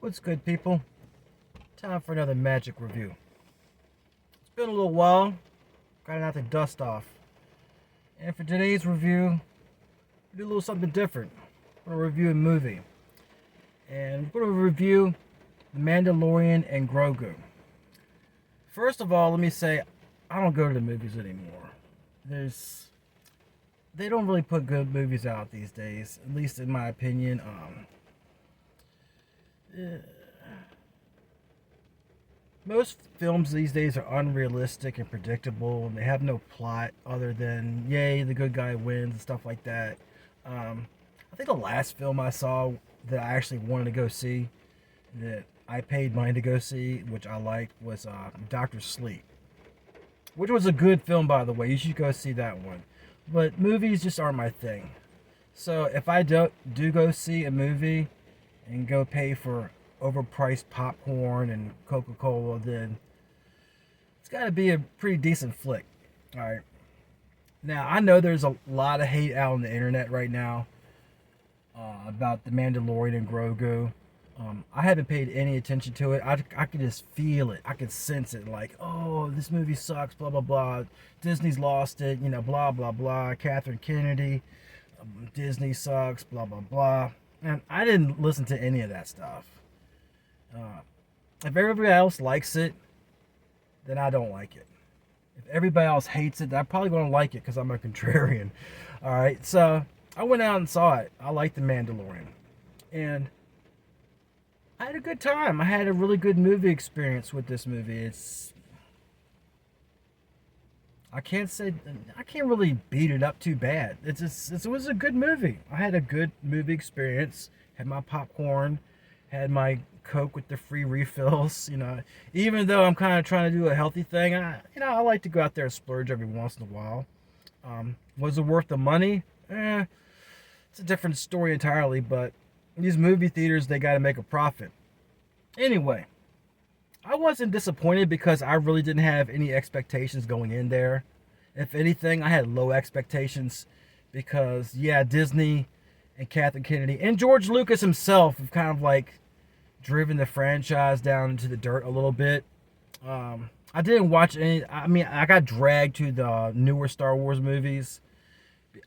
What's good, people? Time for another magic review. It's been a little while. Got to knock the dust off. And for today's review, we do a little something different. We're going to review a movie. And we're going to review The Mandalorian and Grogu. First of all, let me say, I don't go to the movies anymore. They don't really put good movies out these days, at least in my opinion. Most films these days are unrealistic and predictable, and they have no plot other than yay, the good guy wins and stuff like that. I think the last film I saw that I actually wanted to go see, that I paid money to go see, which I liked, was Doctor Sleep, which was a good film, by the way. You should go see that one. But movies just aren't my thing. So if I do go see a movie and go pay for overpriced popcorn and Coca-Cola, then it's got to be a pretty decent flick. All right. Now, I know there's a lot of hate out on the internet right now about The Mandalorian and Grogu. I haven't paid any attention to it. I can just feel it. I can sense it. Like, oh, this movie sucks, blah, blah, blah. Disney's lost it, blah, blah, blah. Catherine Kennedy, Disney sucks, blah, blah, blah. And I didn't listen to any of that stuff. If everybody else likes it, then I don't like it. If everybody else hates it, I'm probably going to like it because I'm a contrarian. All right, so I went out and saw it. I liked The Mandalorian. And I had a good time. I had a really good movie experience with this movie. I can't really beat it up too bad. It was a good movie. I had a good movie experience. Had my popcorn, had my Coke with the free refills. Even though I'm kind of trying to do a healthy thing, I like to go out there and splurge every once in a while. Was it worth the money? It's a different story entirely. But these movie theaters, they got to make a profit. Anyway, I wasn't disappointed because I really didn't have any expectations going in there. If anything, I had low expectations because, yeah, Disney and Catherine Kennedy and George Lucas himself have kind of like driven the franchise down into the dirt a little bit. I didn't watch any. I mean, I got dragged to the newer Star Wars movies.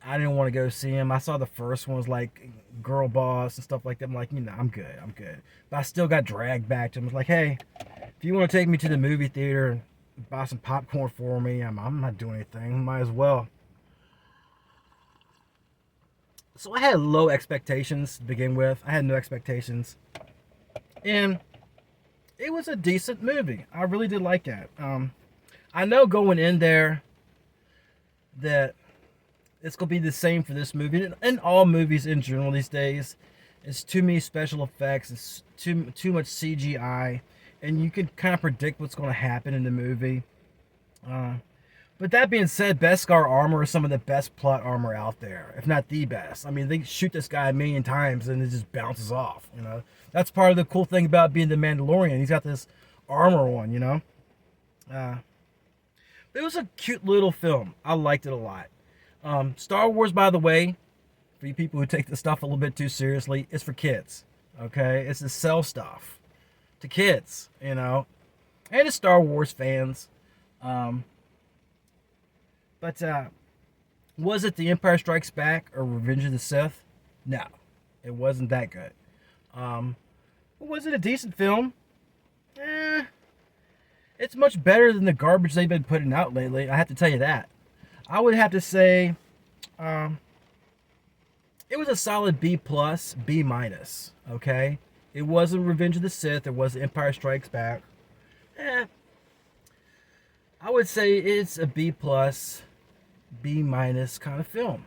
I didn't want to go see them. I saw the first ones like Girl Boss and stuff like that. I'm like, I'm good. But I still got dragged back to them. I was like, hey, if you want to take me to the movie theater and buy some popcorn for me, I'm not doing anything. Might as well. So I had low expectations to begin with. I had no expectations. And it was a decent movie. I really did like that. I know going in there that it's going to be the same for this movie and all movies in general these days. It's too many special effects. It's too much CGI. And you can kind of predict what's going to happen in the movie. But that being said, Beskar armor is some of the best plot armor out there, if not the best. I mean, they shoot this guy a million times and it just bounces off. That's part of the cool thing about being the Mandalorian. He's got this armor on. But it was a cute little film. I liked it a lot. Star Wars, by the way, for you people who take this stuff a little bit too seriously, it's for kids. Okay, it's to sell stuff to kids, and to Star Wars fans. But was it The Empire Strikes Back or Revenge of the Sith? No, it wasn't that good. Was it a decent film? It's much better than the garbage they've been putting out lately. I have to tell you that. I would have to say it was a solid B plus, B minus. Okay, it wasn't Revenge of the Sith. It was Empire Strikes Back. I would say it's a B plus, B minus kind of film.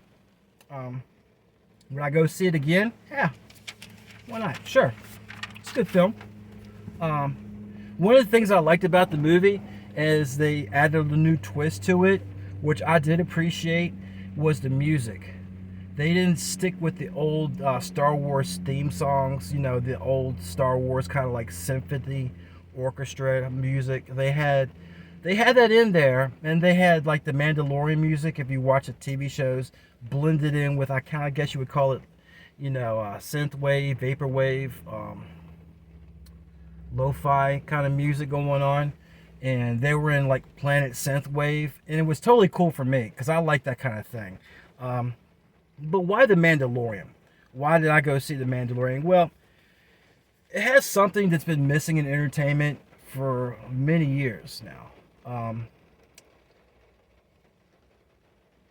Would I go see it again? Yeah, why not? Sure, it's a good film. One of the things I liked about the movie is they added a new twist to it, which I did appreciate, was the music. They didn't stick with the old Star Wars theme songs, the old Star Wars kind of like symphony orchestra music. They had that in there, and they had like the Mandalorian music, if you watch the TV shows, blended in with, I kind of guess you would call it, synth wave, vaporwave, lo-fi kind of music going on, and they were in like Planet Synthwave, and it was totally cool for me because I like that kind of thing. But why the Mandalorian? Why did I go see the Mandalorian? Well, it has something that's been missing in entertainment for many years now.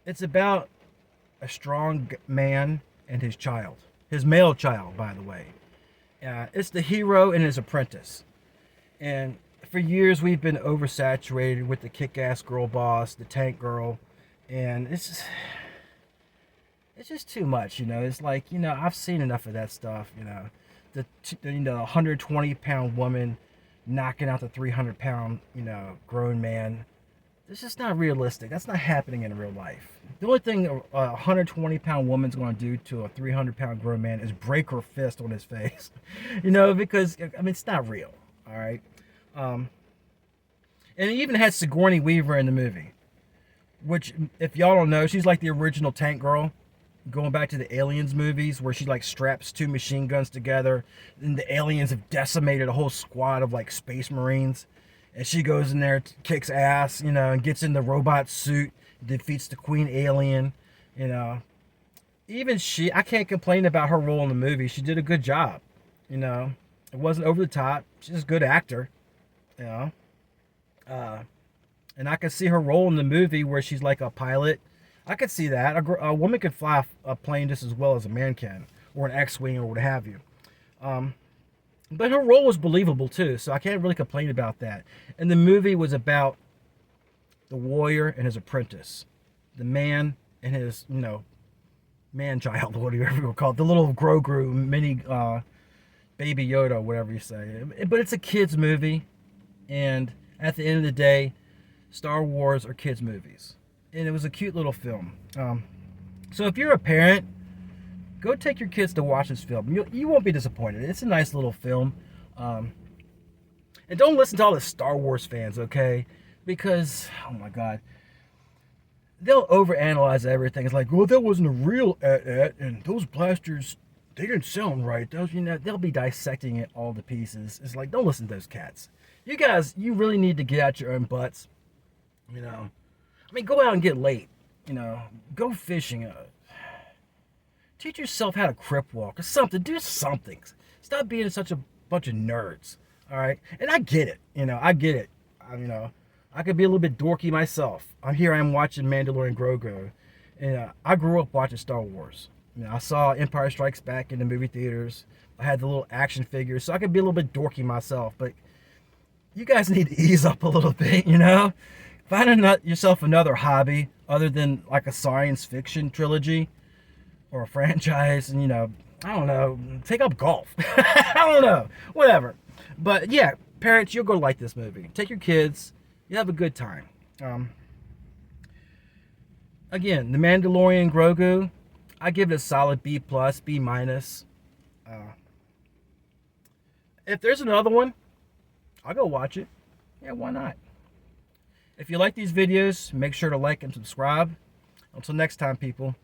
It's about a strong man and his child, his male child, by the way. It's the hero and his apprentice. And for years, we've been oversaturated with the kick-ass girl boss, the tank girl, and it's just too much, you know. It's like, you know, I've seen enough of that stuff, you know. You know, 120-pound woman knocking out the 300-pound, you know, grown man. It's just not realistic. That's not happening in real life. The only thing a 120-pound woman's going to do to a 300-pound grown man is break her fist on his face. You know, because, I mean, it's not real. All right. And it even had Sigourney Weaver in the movie, which, if y'all don't know, she's like the original tank girl. Going back to the Aliens movies, where she like straps two machine guns together, and the aliens have decimated a whole squad of like space marines, and she goes in there, kicks ass, you know, and gets in the robot suit, defeats the queen alien, you know. Even I can't complain about her role in the movie. She did a good job, you know. It wasn't over the top. She's a good actor, you know. And I could see her role in the movie where she's like a pilot. I could see that. A woman could fly a plane just as well as a man can, or an X-Wing, or what have you. But her role was believable too, so I can't really complain about that. And the movie was about the warrior and his apprentice, the man and his, you know, man-child, whatever you call it, the little Grogu mini baby Yoda, whatever you say. But it's a kids movie, and at the end of the day, Star Wars are kids movies. And it was a cute little film. So if you're a parent, go take your kids to watch this film. You won't be disappointed. It's a nice little film. And don't listen to all the Star Wars fans, okay? Because, oh my God, they'll overanalyze everything. It's like, well, that wasn't a real at, and those blasters, they didn't sound right. Those, you know, they'll be dissecting it all to pieces. It's like, don't listen to those cats. You guys, you really need to get out your own butts, you know. I mean, go out and get laid, you know. Go fishing. Teach yourself how to crip walk or something. Do something. Stop being such a bunch of nerds, all right? And I get it, you know. I get it. You know, I could be a little bit dorky myself. I am watching Mandalorian Grogu, and I grew up watching Star Wars. You know, I saw Empire Strikes Back in the movie theaters. I had the little action figures, so I could be a little bit dorky myself. But you guys need to ease up a little bit, you know. Find yourself another hobby other than like a science fiction trilogy or a franchise, and, you know, I don't know, take up golf. I don't know, whatever. But yeah, parents, you'll go like this movie. Take your kids, you have a good time. Again, The Mandalorian Grogu, I give it a solid B+, B-. If there's another one, I'll go watch it. Yeah, why not? If you like these videos, make sure to like and subscribe. Until next time, people.